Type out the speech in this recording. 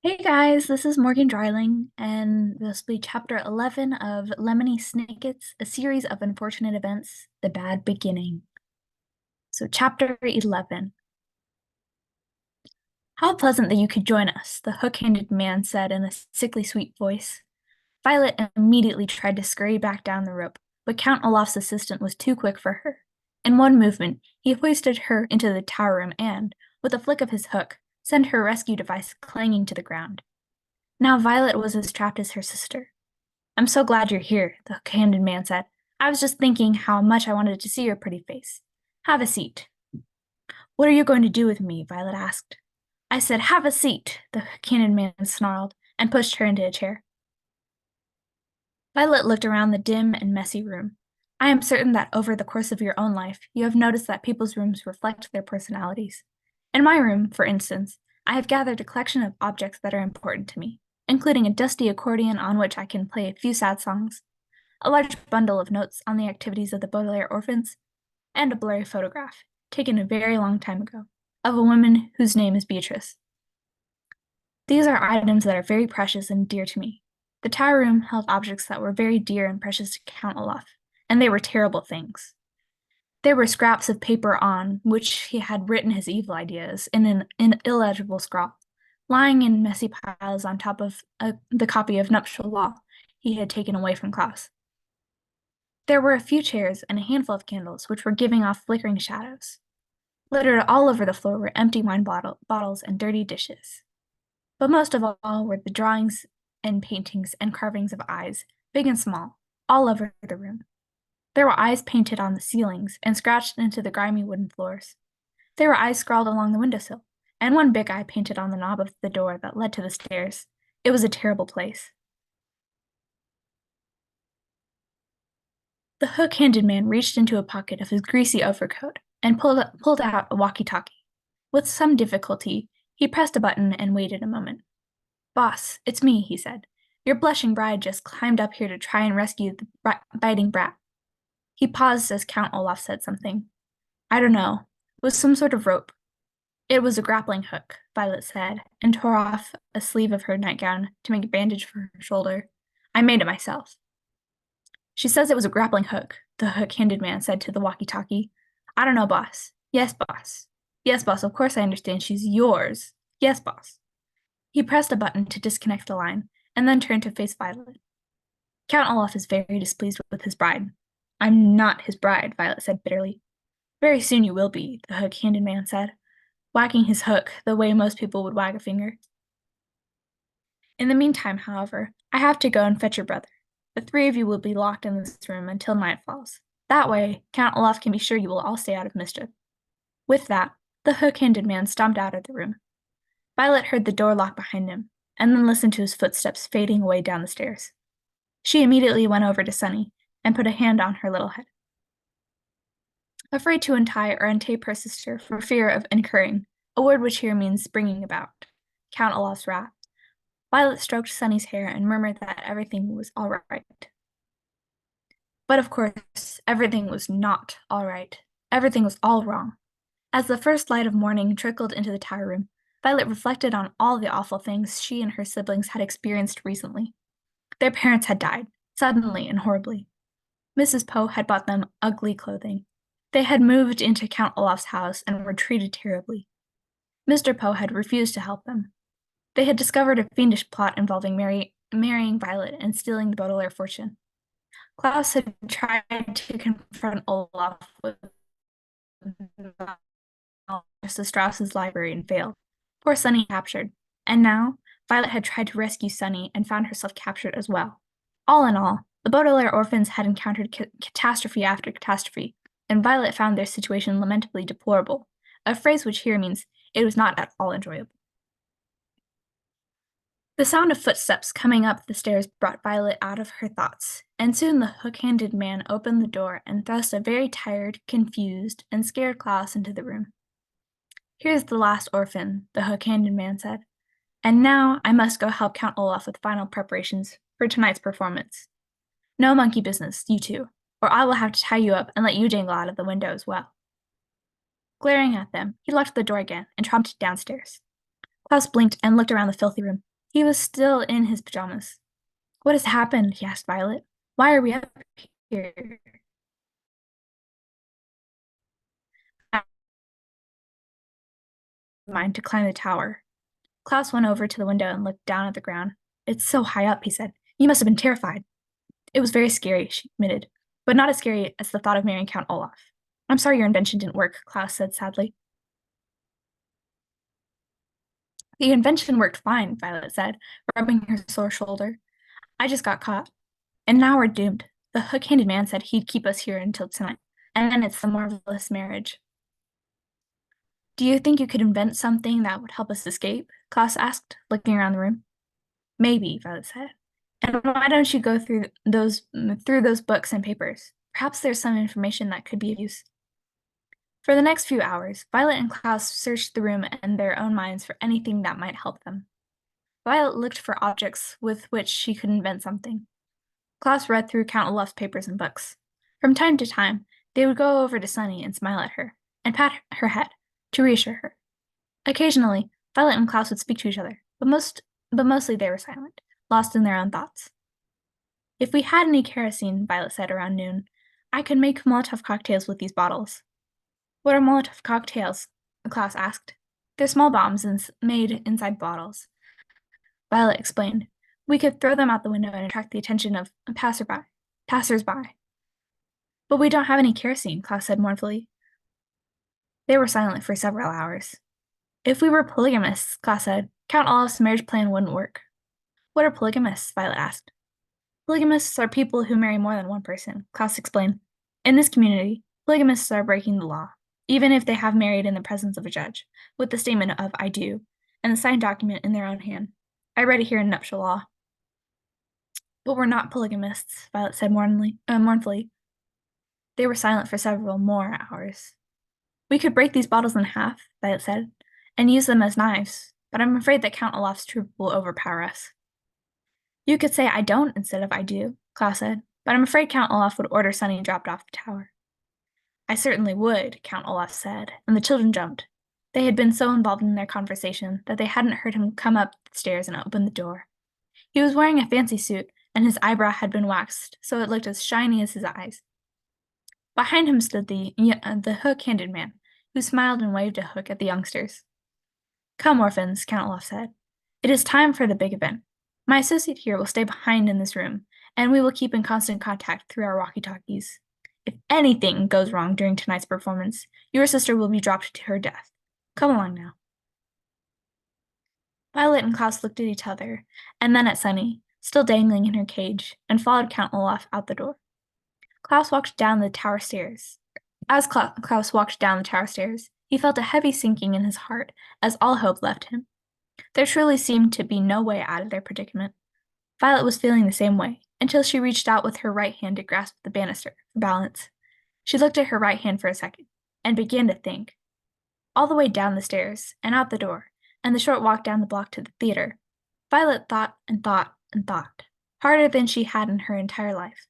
Hey guys, this is Morgan Dryling, and this will be chapter 11 of Lemony Snicket's A Series of Unfortunate Events, The Bad Beginning. So, chapter 11. How pleasant that you could join us, the hook-handed man said in a sickly sweet voice. Violet immediately tried to scurry back down the rope, but Count Olaf's assistant was too quick for her. In one movement, he hoisted her into the tower room and, with a flick of his hook, sent her rescue device clanging to the ground. Now Violet was as trapped as her sister. I'm so glad you're here, the hook-handed man said. I was just thinking how much I wanted to see your pretty face. Have a seat. What are you going to do with me? Violet asked. I said, have a seat, the hook-handed man snarled, and pushed her into a chair. Violet looked around the dim and messy room. I am certain that over the course of your own life, you have noticed that people's rooms reflect their personalities. In my room, for instance, I have gathered a collection of objects that are important to me, including a dusty accordion on which I can play a few sad songs, a large bundle of notes on the activities of the Baudelaire orphans, and a blurry photograph, taken a very long time ago, of a woman whose name is Beatrice. These are items that are very precious and dear to me. The tower room held objects that were very dear and precious to Count Olaf, and they were terrible things. There were scraps of paper on which he had written his evil ideas in an illegible scrawl, lying in messy piles on top of the copy of Nuptial Law he had taken away from Klaus. There were a few chairs and a handful of candles which were giving off flickering shadows. Littered all over the floor were empty wine bottles and dirty dishes. But most of all were the drawings and paintings and carvings of eyes, big and small, all over the room. There were eyes painted on the ceilings and scratched into the grimy wooden floors. There were eyes scrawled along the windowsill, and one big eye painted on the knob of the door that led to the stairs. It was a terrible place. The hook-handed man reached into a pocket of his greasy overcoat and pulled out a walkie-talkie. With some difficulty, he pressed a button and waited a moment. Boss, it's me, he said. Your blushing bride just climbed up here to try and rescue the biting brat. He paused as Count Olaf said something. I don't know. It was some sort of rope. It was a grappling hook, Violet said, and tore off a sleeve of her nightgown to make a bandage for her shoulder. I made it myself. She says it was a grappling hook, the hook-handed man said to the walkie-talkie. I don't know, boss. Yes, boss. Yes, boss, of course I understand she's yours. Yes, boss. He pressed a button to disconnect the line, and then turned to face Violet. Count Olaf is very displeased with his bride. I'm not his bride, Violet said bitterly. Very soon you will be, the hook-handed man said, wagging his hook the way most people would wag a finger. In the meantime, however, I have to go and fetch your brother. The three of you will be locked in this room until night falls. That way, Count Olaf can be sure you will all stay out of mischief. With that, the hook-handed man stomped out of the room. Violet heard the door lock behind him, and then listened to his footsteps fading away down the stairs. She immediately went over to Sunny and put a hand on her little head. Afraid to untie or untape her sister for fear of incurring, a word which here means bringing about, Count Olaf's wrath, Violet stroked Sunny's hair and murmured that everything was all right. But of course, everything was not all right. Everything was all wrong. As the first light of morning trickled into the tower room, Violet reflected on all the awful things she and her siblings had experienced recently. Their parents had died, suddenly and horribly. Mrs. Poe had bought them ugly clothing. They had moved into Count Olaf's house and were treated terribly. Mr. Poe had refused to help them. They had discovered a fiendish plot involving marrying Violet and stealing the Baudelaire fortune. Klaus had tried to confront Olaf with the Strauss's library and failed. Poor Sunny captured, and now Violet had tried to rescue Sunny and found herself captured as well. All in all, the Baudelaire orphans had encountered catastrophe after catastrophe, and Violet found their situation lamentably deplorable, a phrase which here means it was not at all enjoyable. The sound of footsteps coming up the stairs brought Violet out of her thoughts, and soon the hook-handed man opened the door and thrust a very tired, confused, and scared Klaus into the room. Here's the last orphan, the hook-handed man said, and now I must go help Count Olaf with final preparations for tonight's performance. No monkey business, you two, or I will have to tie you up and let you dangle out of the window as well. Glaring at them, he locked the door again and tromped downstairs. Klaus blinked and looked around the filthy room. He was still in his pajamas. "What has happened?" he asked Violet. "Why are we up here?" "I mind to climb the tower." Klaus went over to the window and looked down at the ground. "It's so high up," he said. "You must have been terrified." "It was very scary," she admitted, "but not as scary as the thought of marrying Count Olaf." "I'm sorry your invention didn't work," Klaus said sadly. "The invention worked fine," Violet said, rubbing her sore shoulder. "I just got caught. And now we're doomed. The hook-handed man said he'd keep us here until tonight, and then it's the marvelous marriage." "Do you think you could invent something that would help us escape?" Klaus asked, looking around the room. "Maybe," Violet said. "And why don't you go through those books and papers? Perhaps there's some information that could be of use." For the next few hours, Violet and Klaus searched the room and their own minds for anything that might help them. Violet looked for objects with which she could invent something. Klaus read through Count Olaf's papers and books. From time to time, they would go over to Sunny and smile at her, and pat her head, to reassure her. Occasionally, Violet and Klaus would speak to each other, but mostly they were silent, lost in their own thoughts. "If we had any kerosene," Violet said around noon, "I could make Molotov cocktails with these bottles." "What are Molotov cocktails?" Klaus asked. "They're small bombs made inside bottles," Violet explained. "We could throw them out the window and attract the attention of passers-by." "But we don't have any kerosene," Klaus said mournfully. They were silent for several hours. "If we were polygamists," Klaus said, "Count Olaf's marriage plan wouldn't work." "What are polygamists?" Violet asked. "Polygamists are people who marry more than one person," Klaus explained. "In this community, polygamists are breaking the law, even if they have married in the presence of a judge, with the statement of 'I do' and the signed document in their own hand. I read it here in nuptial law." "But we're not polygamists," Violet said mournfully. They were silent for several more hours. "We could break these bottles in half," Violet said, "and use them as knives, but I'm afraid that Count Olaf's troop will overpower us." "You could say 'I don't' instead of 'I do,'" Klaus said, "but I'm afraid Count Olaf would order Sunny dropped off the tower." "I certainly would," Count Olaf said, and the children jumped. They had been so involved in their conversation that they hadn't heard him come up the stairs and open the door. He was wearing a fancy suit, and his eyebrow had been waxed, so it looked as shiny as his eyes. Behind him stood the hook-handed man, who smiled and waved a hook at the youngsters. "Come, orphans," Count Olaf said. "It is time for the big event. My associate here will stay behind in this room, and we will keep in constant contact through our walkie-talkies. If anything goes wrong during tonight's performance, your sister will be dropped to her death. Come along now." Violet and Klaus looked at each other, and then at Sunny, still dangling in her cage, and followed Count Olaf out the door. Klaus walked down the tower stairs. As Klaus walked down the tower stairs, he felt a heavy sinking in his heart as all hope left him. There truly seemed to be no way out of their predicament. Violet was feeling the same way, until she reached out with her right hand to grasp the banister for balance. She looked at her right hand for a second, and began to think. All the way down the stairs, and out the door, and the short walk down the block to the theater, Violet thought and thought and thought, harder than she had in her entire life.